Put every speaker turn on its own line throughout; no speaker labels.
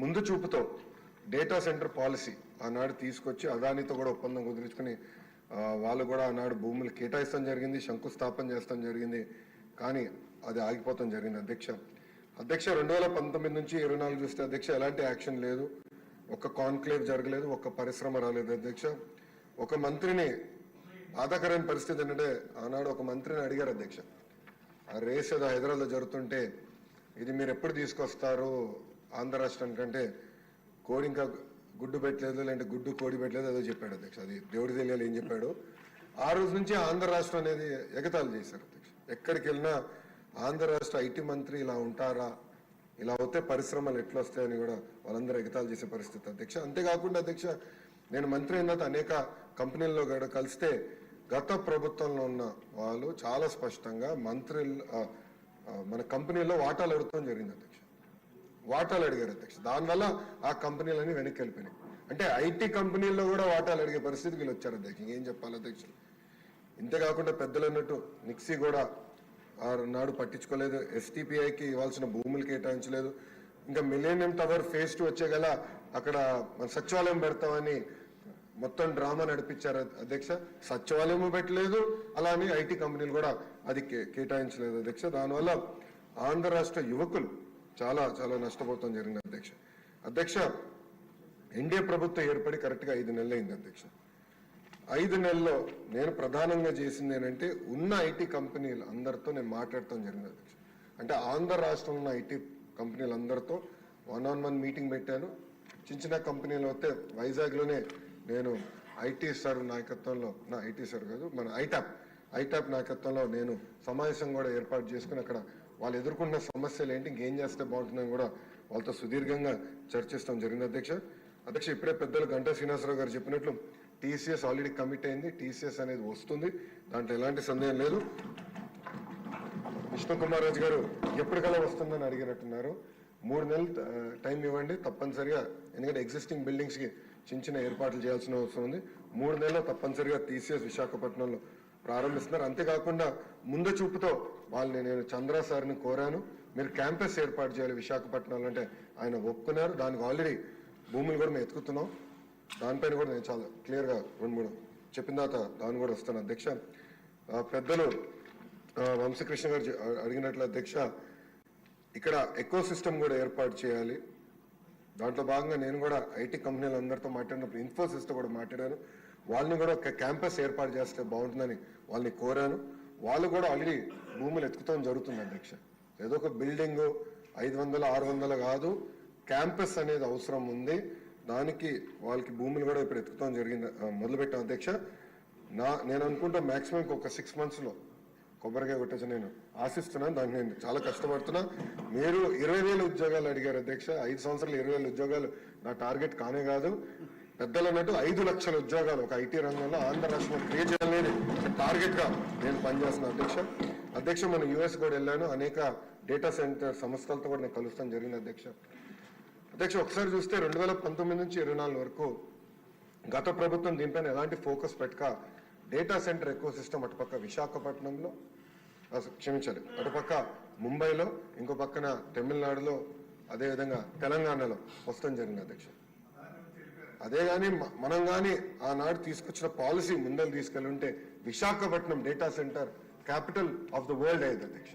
ముందు చూపుతో data centre policy ఆనాడు తీసుకొచ్చి అదానితో కూడా ఒప్పందం కుదుర్చుకుని వాళ్ళు కూడా ఆనాడు భూములు కేటాయిస్తాం జరిగింది, శంకుస్థాపన చేస్తాం జరిగింది. కానీ అది ఆగిపోతాం జరిగింది అధ్యక్ష. 2019 నుంచి 24 చూస్తే అధ్యక్ష ఎలాంటి యాక్షన్ లేదు, ఒక్క కాన్క్లేవ్ జరగలేదు, ఒక్క పరిశ్రమ రాలేదు అధ్యక్ష. ఒక మంత్రిని బాధాకరమైన పరిస్థితి ఏంటంటే ఆనాడు ఒక మంత్రిని అడిగారు అధ్యక్ష, ఆ రేస్ ఏదో హైదరాబాద్లో జరుగుతుంటే ఇది మీరు ఎప్పుడు తీసుకొస్తారు ఆంధ్ర రాష్ట్రానికంటే కోడి ఇంకా గుడ్డు పెట్టలేదు, లేదంటే గుడ్డు కోడి పెట్టలేదు ఏదో చెప్పాడు అధ్యక్ష. అది దేవుడి తెలియాలి ఏం చెప్పాడు. ఆ రోజు నుంచి ఆంధ్ర రాష్ట్రం అనేది ఎగతాళి చేశారు అధ్యక్ష. ఎక్కడికి వెళ్ళినా ఆంధ్ర రాష్ట్ర ఐటీ మంత్రి ఇలా ఉంటారా, ఇలా అవుతే పరిశ్రమలు ఎట్లా వస్తాయని కూడా వాళ్ళందరూ ఎగతాళి చేసే పరిస్థితి అధ్యక్ష. అంతేకాకుండా అధ్యక్ష నేను మంత్రి అయిన తర్వాత అనేక కంపెనీల్లో కూడా కలిస్తే గత ప్రభుత్వంలో ఉన్న వాళ్ళు చాలా స్పష్టంగా మన కంపెనీల్లో వాటాలు అడుగుతాం జరిగింది అధ్యక్ష. వాటాలు అడిగారు అధ్యక్ష. దానివల్ల ఆ కంపెనీలన్నీ వెనక్కి వెళ్ళిపోయినాయి. అంటే ఐటీ కంపెనీల్లో కూడా వాటాలు అడిగే పరిస్థితికి వీళ్ళు వచ్చారు అధ్యక్ష. ఇంకేం చెప్పాలి అధ్యక్ష. ఇంతేకాకుండా పెద్దలు అన్నట్టు నిక్సీ కూడా నాడు పట్టించుకోలేదు, ఎస్టీపీఐకి ఇవ్వాల్సిన భూములు కేటాయించలేదు. ఇంకా మిలేనియం టవర్ ఫేజ్ 2 వచ్చే గల అక్కడ మన సచివాలయం పెడతామని మొత్తం డ్రామా నడిపించారు అధ్యక్ష. సచివాలయం పెట్టలేదు, అలానే ఐటీ కంపెనీలు కూడా అది కేటాయించలేదు అధ్యక్ష. దానివల్ల ఆంధ్ర రాష్ట్ర యువకులు చాలా చాలా నష్టపోతాం జరిగింది అధ్యక్ష. ఎన్డీఏ ప్రభుత్వం ఏర్పడి కరెక్ట్గా 5 నెలలు అయింది అధ్యక్ష. 5 నెలల్లో నేను ప్రధానంగా చేసింది ఏంటంటే ఉన్న ఐటీ కంపెనీలు అందరితో నేను మాట్లాడటం జరిగింది అధ్యక్ష. అంటే ఆంధ్ర రాష్ట్రంలో ఉన్న ఐటీ కంపెనీలు అందరితో 1-on-1 మీటింగ్ పెట్టాను. చిన్న కంపెనీలు అయితే వైజాగ్లోనే నేను ఐటీ సార్ నాయకత్వంలో, ఐటీ సార్ కాదు మన ఐటాప్ నాయకత్వంలో నేను సమావేశం కూడా ఏర్పాటు చేసుకుని అక్కడ వాళ్ళు ఎదుర్కొన్న సమస్యలు ఏంటి, ఇంకేం చేస్తే బాగుంటుందని కూడా వాళ్ళతో సుదీర్ఘంగా చర్చిస్తాం జరిగింది అధ్యక్ష. ఇప్పుడే పెద్దలు గంటా శ్రీనివాసరావు గారు చెప్పినట్లు టీసీఎస్ ఆల్రెడీ కమిట్ అయింది. టీసీఎస్ అనేది వస్తుంది, దాంట్లో ఎలాంటి సందేహం లేదు. విష్ణు కుమార్ రాజు గారు ఎప్పటికల్లా వస్తుందని అడిగినట్టున్నారు. 3 నెలలు టైం ఇవ్వండి తప్పనిసరిగా, ఎందుకంటే ఎగ్జిస్టింగ్ బిల్డింగ్స్ కి చిన్న ఏర్పాట్లు చేయాల్సిన అవసరం ఉంది. 3 నెలల్లో తప్పనిసరిగా టీసీఎస్ విశాఖపట్నంలో ప్రారంభిస్తున్నారు. అంతేకాకుండా ముందు చూపుతో వాళ్ళని నేను చంద్ర సార్ని కోరాను, మీరు క్యాంపస్ ఏర్పాటు చేయాలి విశాఖపట్నంలో అంటే ఆయన ఒప్పుకున్నారు. దానికి ఆల్రెడీ భూములు కూడా మేము ఎత్తుకుతున్నాం. దానిపైన కూడా నేను చాలా క్లియర్గా 2-3 చెప్పిన తర్వాత దాన్ని కూడా వస్తాను అధ్యక్ష. పెద్దలు వంశకృష్ణ గారు అడిగినట్లు అధ్యక్ష, ఇక్కడ ఎకో సిస్టమ్ కూడా ఏర్పాటు చేయాలి. దాంట్లో భాగంగా నేను కూడా ఐటీ కంపెనీలు అందరితో మాట్లాడినప్పుడు ఇన్ఫోసిస్తో కూడా మాట్లాడాను. వాళ్ళని కూడా ఒక క్యాంపస్ ఏర్పాటు చేస్తే బాగుంటుందని వాళ్ళని కోరాను. వాళ్ళు కూడా ఆల్రెడీ భూములు ఎత్తుకుతాం జరుగుతుంది అధ్యక్ష. ఏదో ఒక బిల్డింగ్ 500-600 కాదు, క్యాంపస్ అనేది అవసరం ఉంది. దానికి వాళ్ళకి భూములు కూడా ఇప్పుడు ఎత్తుకుతాం జరిగింది, మొదలుపెట్టాం అధ్యక్ష. నేను అనుకుంటా మాక్సిమం ఒక 6 monthsలో కొబ్బరికాయ కొట్టచ్చు నేను ఆశిస్తున్నాను. దానికి నేను చాలా కష్టపడుతున్నా. మీరు 20,000 ఉద్యోగాలు అడిగారు అధ్యక్ష. 5 సంవత్సరాలు 20,000 ఉద్యోగాలు నా టార్గెట్ కానే కాదు. పెద్దలు అన్నట్టు 5 లక్షల ఉద్యోగాలు ఒక ఐటీ రంగంలో ఆంధ్ర రాష్ట్రంలో క్రియేట్ చేయాలని టార్గెట్ గా నేను పనిచేస్తున్నాను అధ్యక్ష. మనం యుఎస్ కూడా వెళ్ళాను, అనేక డేటా సెంటర్ సంస్థలతో కూడా నేను కలుస్తాను జరిగింది అధ్యక్ష. ఒకసారి చూస్తే 2019 నుంచి 24 వరకు గత ప్రభుత్వం దీనిపైన ఎలాంటి ఫోకస్ పెట్టక డేటా సెంటర్ ఎకో సిస్టమ్ అటుపక్క విశాఖపట్నంలో, క్షమించాలి, అటుపక్క ముంబైలో, ఇంకో పక్కన తమిళనాడులో, అదేవిధంగా తెలంగాణలో వస్తాం జరిగింది అధ్యక్ష. అదే కానీ మనం కానీ ఆనాడు తీసుకొచ్చిన పాలసీ ముందలు తీసుకెళ్ళి ఉంటే Visakhapatnam data centre capital of the world అయ్యేది అధ్యక్ష.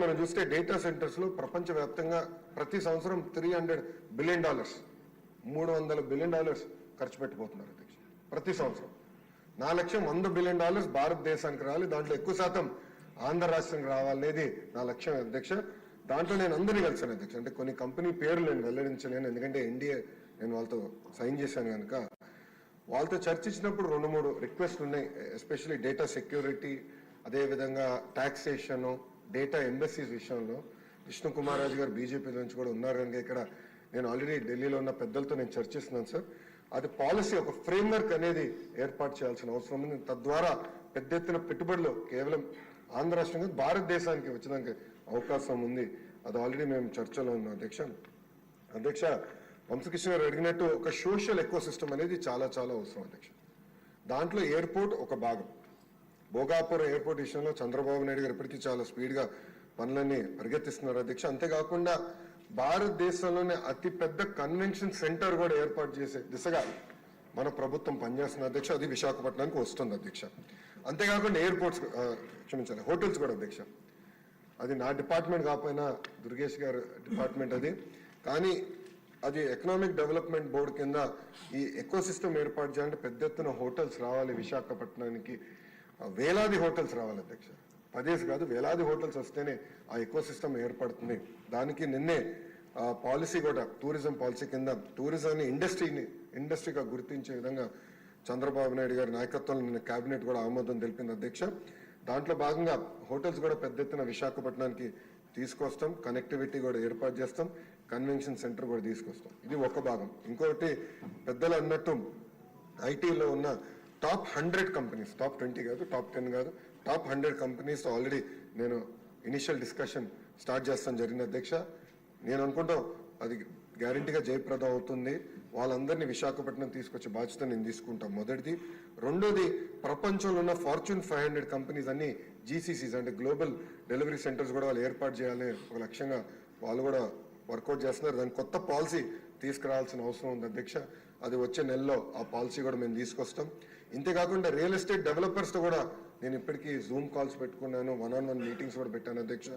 మనం చూస్తే డేటా సెంటర్స్ లో ప్రపంచవ్యాప్తంగా ప్రతి సంవత్సరం $300 బిలియన్ $300 బిలియన్ ఖర్చు పెట్టిపోతున్నారు అధ్యక్ష ప్రతి సంవత్సరం. నా లక్ష్యం $100 బిలియన్ భారతదేశానికి రావాలి, దాంట్లో ఎక్కువ శాతం ఆంధ్ర రాష్ట్రానికి రావాలనేది నా లక్ష్యం అధ్యక్ష. దాంట్లో నేను అందరినీ కలిసాను అధ్యక్ష. అంటే కొన్ని కంపెనీ పేర్లు నేను వెల్లడించలేను, ఎందుకంటే ఎన్డీఏ నేను వాళ్ళతో సైన్ చేశాను కనుక. వాళ్ళతో చర్చించినప్పుడు 2-3 రిక్వెస్ట్లు ఉన్నాయి, ఎస్పెషల్లీ డేటా సెక్యూరిటీ, అదేవిధంగా టాక్సేషన్, డేటా ఎంబసీస్ విషయంలో. విష్ణు కుమార్ రాజు గారు బీజేపీ నుంచి కూడా ఉన్నారు కనుక ఇక్కడ నేను ఆల్రెడీ ఢిల్లీలో ఉన్న పెద్దలతో నేను చర్చిస్తున్నాను సార్. అది పాలసీ ఒక ఫ్రేమ్వర్క్ అనేది ఏర్పాటు చేయాల్సిన అవసరం ఉంది. తద్వారా పెద్ద ఎత్తున పెట్టుబడులు కేవలం ఆంధ్ర రాష్ట్రంగా భారతదేశానికి వచ్చడానికి అవకాశం ఉంది. అది ఆల్రెడీ మేము చర్చలో ఉన్నాం అధ్యక్ష. వంశకృష్ణ గారు అడిగినట్టు ఒక సోషల్ ఎకో సిస్టమ్ అనేది చాలా చాలా అవసరం అధ్యక్ష. దాంట్లో ఎయిర్పోర్ట్ ఒక భాగం. భోగాపురం ఎయిర్పోర్ట్ విషయంలో చంద్రబాబు నాయుడు గారు ఇప్పటికీ చాలా స్పీడ్గా పనులన్నీ పరిగెత్తిస్తున్నారు అధ్యక్ష. అంతేకాకుండా భారతదేశంలోనే అతి పెద్ద కన్వెన్షన్ సెంటర్ కూడా ఏర్పాటు చేసే దిశగా మన ప్రభుత్వం పనిచేస్తున్న అధ్యక్ష. అది విశాఖపట్నానికి వస్తుంది అధ్యక్ష. అంతేకాకుండా ఎయిర్పోర్ట్స్ క్షమించాలి హోటల్స్ కూడా అధ్యక్ష. అది నా డిపార్ట్మెంట్ కాకపోయినా దుర్గేష్ గారి డిపార్ట్మెంట్ అది. కానీ అది ఎకనామిక్ డెవలప్మెంట్ బోర్డు కింద ఈ ఎకో సిస్టమ్ ఏర్పాటు చేయాలంటే పెద్ద ఎత్తున హోటల్స్ రావాలి విశాఖపట్నానికి. వేలాది హోటల్స్ రావాలి అధ్యక్ష. పదేసి కాదు, వేలాది హోటల్స్ వస్తేనే ఆ ఎకో సిస్టమ్ ఏర్పడుతుంది. దానికి నిన్నే పాలసీ కూడా టూరిజం పాలసీ కింద టూరిజాన్ని ఇండస్ట్రీగా గుర్తించే విధంగా చంద్రబాబు నాయుడు గారి నాయకత్వంలో నిన్న కేబినెట్ కూడా ఆమోదం తెలిపింది అధ్యక్ష. దాంట్లో భాగంగా హోటల్స్ కూడా పెద్ద ఎత్తున విశాఖపట్నానికి తీసుకొస్తాం, కనెక్టివిటీ కూడా ఏర్పాటు చేస్తాం, కన్వెన్షన్ సెంటర్ కూడా తీసుకొస్తాం. ఇది ఒక భాగం. ఇంకొకటి పెద్దలు అన్నట్టు ఐటీలో ఉన్న టాప్ 100 కంపెనీస్, టాప్ 20 కాదు, టాప్ 10 కాదు, టాప్ 100 కంపెనీస్ ఆల్రెడీ నేను ఇనిషియల్ డిస్కషన్ స్టార్ట్ చేస్తాను జరిగిన అధ్యక్ష. నేను అనుకుంటాం అది గ్యారంటీగా జయప్రదం అవుతుంది. వాళ్ళందరినీ విశాఖపట్నం తీసుకొచ్చే బాధ్యత నేను తీసుకుంటాను మొదటిది. రెండోది, ప్రపంచంలో ఉన్న ఫార్చ్యూన్ 500 కంపెనీస్ అన్ని జీసీసీస్ అంటే గ్లోబల్ డెలివరీ సెంటర్స్ కూడా వాళ్ళు ఏర్పాటు చేయాలని ఒక లక్ష్యంగా వాళ్ళు కూడా వర్కౌట్ చేస్తున్నారు. దాని కొత్త పాలసీ తీసుకురావాల్సిన అవసరం ఉంది అధ్యక్ష. అది వచ్చే నెలలో ఆ పాలసీ కూడా మేము తీసుకొస్తాం. ఇంతేకాకుండా రియల్ ఎస్టేట్ డెవలపర్స్తో కూడా నేను ఇప్పటికీ జూమ్ కాల్స్ పెట్టుకున్నాను, 1-on-1 మీటింగ్స్ కూడా పెట్టాను అధ్యక్ష.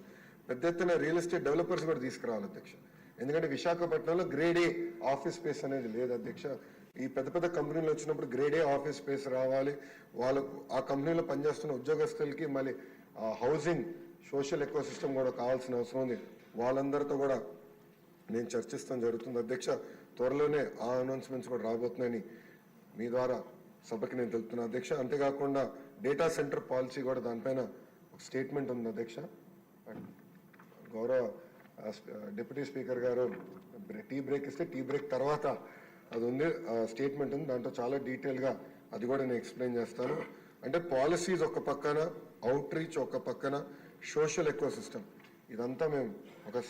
పెద్ద ఎత్తున రియల్ ఎస్టేట్ డెవలపర్స్ కూడా తీసుకురావాలి అధ్యక్ష. ఎందుకంటే విశాఖపట్నంలో గ్రేడ్ ఏ ఆఫీస్ స్పేస్ అనేది లేదు అధ్యక్ష. ఈ పెద్ద పెద్ద కంపెనీలు వచ్చినప్పుడు గ్రేడ్ ఏ ఆఫీస్ స్పేస్ రావాలి. వాళ్ళకు ఆ కంపెనీలో పనిచేస్తున్న ఉద్యోగస్తులకి మళ్ళీ హౌసింగ్ సోషల్ ఎకో సిస్టమ్ కూడా కావాల్సిన అవసరం ఉంది. వాళ్ళందరితో కూడా నేను చర్చిస్తాం జరుగుతుంది అధ్యక్ష. త్వరలోనే ఆ అనౌన్స్మెంట్స్ కూడా రాబోతున్నాయని మీ ద్వారా సభకి నేను తెలుపుతున్నా అధ్యక్ష. అంతేకాకుండా డేటా సెంటర్ పాలసీ కూడా దానిపైన ఒక స్టేట్మెంట్ ఉంది అధ్యక్ష. గౌరవ డిప్యూటీ స్పీకర్ గారు టీ బ్రేక్ ఇస్తే టీ బ్రేక్ తర్వాత అది ఉంది, స్టేట్మెంట్ ఉంది. దాంట్లో చాలా డీటెయిల్గా అది కూడా నేను ఎక్స్ప్లెయిన్ చేస్తాను. అంటే పాలసీస్ ఒక పక్కన, అవుట్ రీచ్ ఒక పక్కన, సోషల్ ఎకో సిస్టమ్, ఇదంతా మేము ఒక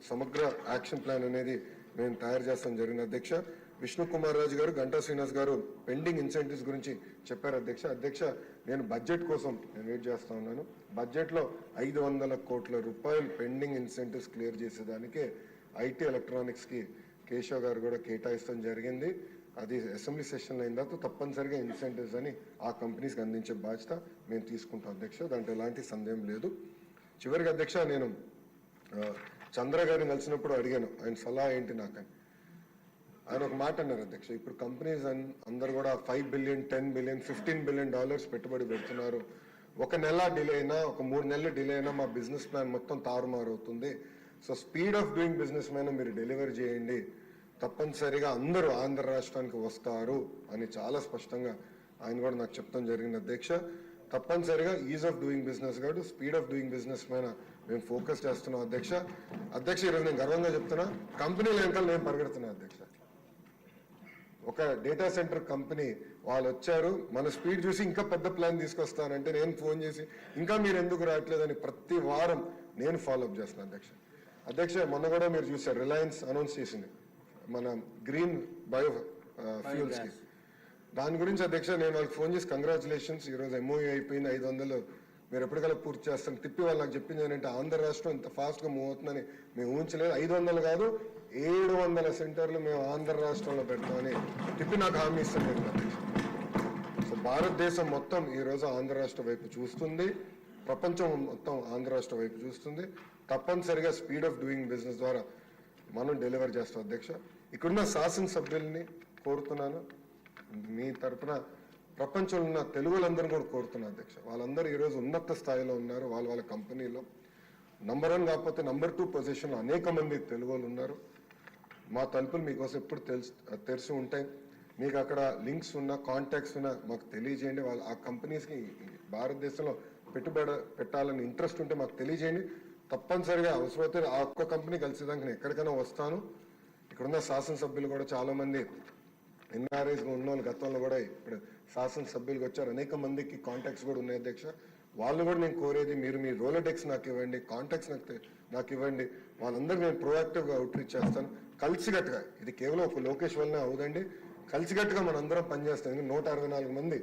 సమగ్ర యాక్షన్ ప్లాన్ అనేది మేము తయారు చేస్తాం జరిగిన అధ్యక్ష. విష్ణు కుమార్ రాజు గారు, గంటా శ్రీనివాస్ గారు పెండింగ్ ఇన్సెంటివ్స్ గురించి చెప్పారు అధ్యక్ష. అధ్యక్ష, నేను బడ్జెట్ కోసం నేను వెయిట్ చేస్తా ఉన్నాను. బడ్జెట్లో 500 కోట్ల రూపాయలు పెండింగ్ ఇన్సెంటివ్స్ క్లియర్ చేసేదానికే ఐటీ ఎలక్ట్రానిక్స్కి కేశవ్ గారు కూడా కేటాయిస్తాం జరిగింది. అది అసెంబ్లీ సెషన్ అయిన తర్వాత తప్పనిసరిగా ఇన్సెంటివ్స్ అని ఆ కంపెనీస్కి అందించే బాధ్యత మేము తీసుకుంటాం అధ్యక్ష. దాంట్లో ఎలాంటి సందేహం లేదు. చివరికి అధ్యక్ష, నేను చంద్ర గారిని కలిసినప్పుడు అడిగాను ఆయన సలహా ఏంటి నాకని. ఆయన ఒక మాట అన్నారు అధ్యక్ష, ఇప్పుడు కంపెనీస్ అందరు కూడా $5 billion, $10 billion, $15 billion పెట్టుబడి పెడుతున్నారు. ఒక నెల డిలే అయినా, ఒక 3 నెలలు డిలే అయినా మా బిజినెస్ ప్లాన్ మొత్తం తారుమారు అవుతుంది. So speed of doing business మీద మీరు డెలివర్ చేయండి, తప్పనిసరిగా అందరూ ఆంధ్ర రాష్ట్రానికి వస్తారు అని చాలా స్పష్టంగా ఆయన కూడా నాకు చెప్తాం జరిగింది అధ్యక్ష. తప్పనిసరిగా ఈజ్ ఆఫ్ డూయింగ్ బిజినెస్ కాదు, స్పీడ్ ఆఫ్ డూయింగ్ బిజినెస్ పైన మేము ఫోకస్ చేస్తున్నాం అధ్యక్ష. అధ్యక్ష, ఈరోజు నేను గర్వంగా చెప్తున్నా, కంపెనీల వెనకాల నేను పరిగెడుతున్నా అధ్యక్ష. ఒక డేటా సెంటర్ కంపెనీ వాళ్ళు వచ్చారు, మన స్పీడ్ చూసి ఇంకా పెద్ద ప్లాన్ తీసుకొస్తానంటే నేను ఫోన్ చేసి ఇంకా మీరు ఎందుకు రావట్లేదని ప్రతి వారం నేను ఫాలోఅప్ చేస్తున్నాను అధ్యక్ష. అధ్యక్ష, మొన్న కూడా మీరు చూసారు, రిలయన్స్ అనౌన్స్ చేసింది మన గ్రీన్ బయో ఫ్యూల్స్కి. దాని గురించి అధ్యక్ష నేను వాళ్ళకి ఫోన్ చేసి కంగ్రాచులేషన్స్, ఈరోజు ఎంఓయూ అయిపోయింది, 500 మీరు ఎప్పటికల్లా పూర్తి చేస్తాను తిప్పి వాళ్ళు నాకు చెప్పింది ఏంటంటే ఆంధ్ర రాష్ట్రం ఇంత ఫాస్ట్గా మూవ్ అవుతుందని మేము ఊహించలేదు. 500 కాదు 700 సెంటర్లు మేము ఆంధ్ర రాష్ట్రంలో పెడతామని తిప్పి నాకు హామీ ఇస్తాను అధ్యక్ష. సో భారతదేశం మొత్తం ఈరోజు ఆంధ్ర రాష్ట్ర వైపు చూస్తుంది, ప్రపంచం మొత్తం ఆంధ్ర రాష్ట్ర వైపు చూస్తుంది. తప్పనిసరిగా స్పీడ్ ఆఫ్ డూయింగ్ బిజినెస్ ద్వారా మనం డెలివర్ చేస్తాం అధ్యక్ష. ఇక్కడున్న శాసనసభ్యుల్ని కోరుతున్నాను, మీ తరఫున ప్రపంచంలో ఉన్న తెలుగులందరూ కూడా కోరుతున్నారు అధ్యక్ష. వాళ్ళందరూ ఈరోజు ఉన్నత స్థాయిలో ఉన్నారు, వాళ్ళ కంపెనీలో నంబర్ 1 కాకపోతే నంబర్ 2 పొజిషన్లో అనేక మంది తెలుగు వాళ్ళు ఉన్నారు. మా తలుపులు మీకోసం ఎప్పుడు తెరిచి ఉంటాయి. మీకు అక్కడ లింక్స్ ఉన్నా, కాంటాక్ట్స్ ఉన్నా మాకు తెలియజేయండి. వాళ్ళు ఆ కంపెనీస్కి భారతదేశంలో పెట్టుబడి పెట్టాలని ఇంట్రెస్ట్ ఉంటే మాకు తెలియజేయండి. తప్పనిసరిగా అవసరమైతే ఆ ఒక్క కంపెనీ కలిసేదానికి నేను ఎక్కడికైనా వస్తాను. ఇక్కడున్న శాసనసభ్యులు కూడా చాలా మంది ఎన్ఆర్ఐస్గా ఉన్న వాళ్ళు గతంలో కూడా ఇప్పుడు శాసనసభ్యులకు వచ్చారు, అనేక మందికి కాంటాక్ట్స్ కూడా ఉన్నాయి అధ్యక్ష. వాళ్ళు కూడా నేను కోరేది, మీరు మీ రోలోడెక్స్ నాకు ఇవ్వండి, కాంటాక్ట్స్ నాకు ఇవ్వండి. వాళ్ళందరూ నేను ప్రోయాక్టివ్గా అవుట్రీచ్ చేస్తాను. కలిసికట్టుగా, ఇది కేవలం ఒక లోకేష్ వల్లనే అవుదండి, కలిసికట్టుగా మనందరం పనిచేస్తాం. 164 మంది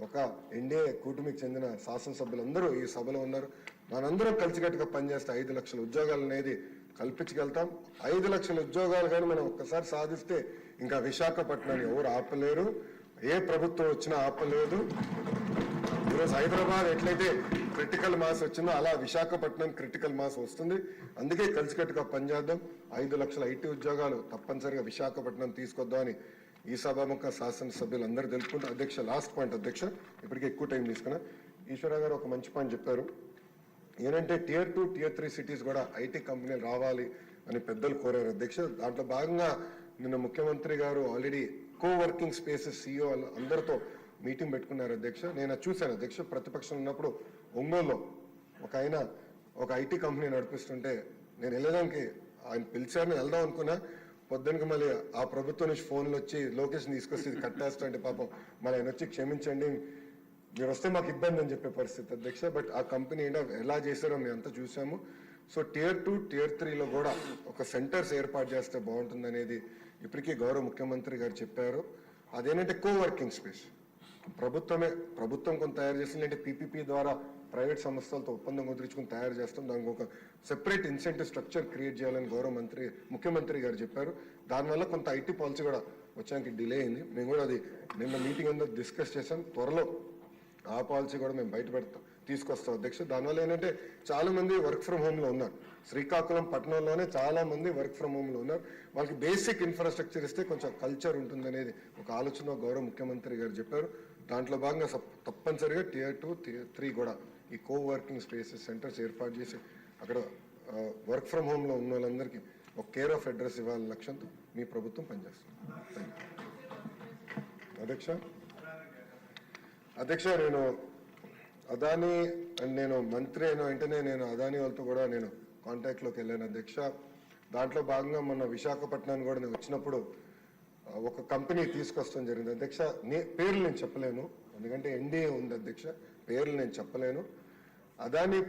ఒక ఎన్డీఏ కూటమికి చెందిన శాసనసభ్యులందరూ ఈ సభలో ఉన్నారు. మనందరం కలిసికట్టుగా పనిచేస్తే 5 లక్షల ఉద్యోగాలు అనేది కల్పించగలుగుతాం. 5 లక్షల ఉద్యోగాలు కానీ మనం ఒక్కసారి సాధిస్తే ఇంకా విశాఖపట్నాన్ని ఎవరు ఆపలేరు, ఏ ప్రభుత్వం వచ్చినా ఆపలేదు. ఈరోజు హైదరాబాద్ ఎట్లయితే క్రిటికల్ మాస్ వచ్చిందో అలా విశాఖపట్నం క్రిటికల్ మాస్ వస్తుంది. అందుకే కలిసికట్టుగా పనిచేద్దాం. 5 లక్షల ఐటీ ఉద్యోగాలు తప్పనిసరిగా విశాఖపట్నం తీసుకొద్దామని ఈ సభాముఖ శాసనసభ్యులు అందరూ తెలుపుకుంటారు. అధ్యక్ష, లాస్ట్ పాయింట్ అధ్యక్ష, ఇప్పటికే ఎక్కువ టైం తీసుకున్నా. ఈశ్వర గారు ఒక మంచి పాయింట్ చెప్పారు. ఏంటంటే Tier 2, Tier 3 సిటీస్ కూడా ఐటీ కంపెనీలు రావాలి అని పెద్దలు కోరారు అధ్యక్ష. దాంట్లో భాగంగా నిన్న ముఖ్యమంత్రి గారు ఆల్రెడీ కోవర్కింగ్ స్పేసెస్ CEO అందరితో మీటింగ్ పెట్టుకున్నారు అధ్యక్ష. నేను అది చూశాను అధ్యక్ష. ప్రతిపక్షం ఉన్నప్పుడు ఒంగోలులో ఒక ఐటీ కంపెనీ నడిపిస్తుంటే నేను వెళ్ళడానికి ఆయన పిలిచారని వెళ్దాం అనుకున్నా. పొద్దునకి మళ్ళీ ఆ ప్రభుత్వం నుంచి ఫోన్లు వచ్చి లొకేషన్ తీసుకొచ్చి ఇది కట్టేస్తుంటే పాపం మళ్ళీ ఆయన వచ్చి క్షమించండి, మీరు వస్తే మాకు ఇబ్బంది అని చెప్పే పరిస్థితి అధ్యక్ష. బట్ ఆ కంపెనీ ఎలా చేశారో మేము అంతా చూసాము. సో Tier 2, Tier 3లో కూడా ఒక సెంటర్స్ ఏర్పాటు చేస్తే బాగుంటుంది అనేది ఇప్పటికీ గౌరవ ముఖ్యమంత్రి గారు చెప్పారు. అదేంటంటే కోవర్కింగ్ స్పేస్ ప్రభుత్వం కొంత తయారు చేస్తుంది, అంటే PPP ద్వారా ప్రైవేట్ సంస్థలతో ఒప్పందం కుదుర్చుకుని తయారు చేస్తాం. దానికి ఒక సెపరేట్ ఇన్సెంటివ్ స్ట్రక్చర్ క్రియేట్ చేయాలని ముఖ్యమంత్రి గారు చెప్పారు. దానివల్ల కొంత ఐటీ పాలసీ కూడా వచ్చానికి డిలే అయింది. మేము కూడా అది నిన్న మీటింగ్ అంతా డిస్కస్ చేసాం. త్వరలో ఆ పాలసీ కూడా మేము తీసుకొస్తాం అధ్యక్ష. దానివల్ల ఏంటంటే చాలా మంది వర్క్ ఫ్రమ్ హోమ్లో ఉన్నారు. శ్రీకాకుళం పట్టణంలోనే చాలా మంది వర్క్ ఫ్రమ్ హోమ్లో ఉన్నారు. వాళ్ళకి బేసిక్ ఇన్ఫ్రాస్ట్రక్చర్ ఇస్తే కొంచెం కల్చర్ ఉంటుంది అనేది ఒక ఆలోచన గౌరవ ముఖ్యమంత్రి గారు చెప్పారు. దాంట్లో భాగంగా తప్పనిసరిగా Tier 2, Tier 3 కూడా ఈ కోవర్కింగ్ స్పేసెస్ సెంటర్స్ ఏర్పాటు చేసి అక్కడ వర్క్ ఫ్రమ్ హోమ్లో ఉన్న వాళ్ళందరికీ ఒక కేర్ ఆఫ్ అడ్రస్ ఇవ్వాలనే లక్ష్యంతో మీ ప్రభుత్వం పనిచేస్తుంది. అధ్యక్ష, నేను అదానీ నేను మంత్రి అయిన వెంటనే నేను అదానీ వాళ్ళతో కూడా నేను కాంటాక్ట్లోకి వెళ్ళాను అధ్యక్ష. దాంట్లో భాగంగా మొన్న విశాఖపట్నాన్ని కూడా నేను వచ్చినప్పుడు ఒక కంపెనీ తీసుకొస్తాం జరిగింది అధ్యక్ష. పేర్లు నేను చెప్పలేను, ఎందుకంటే NDA ఉంది అధ్యక్ష, పేర్లు నేను చెప్పలేను. అదానీ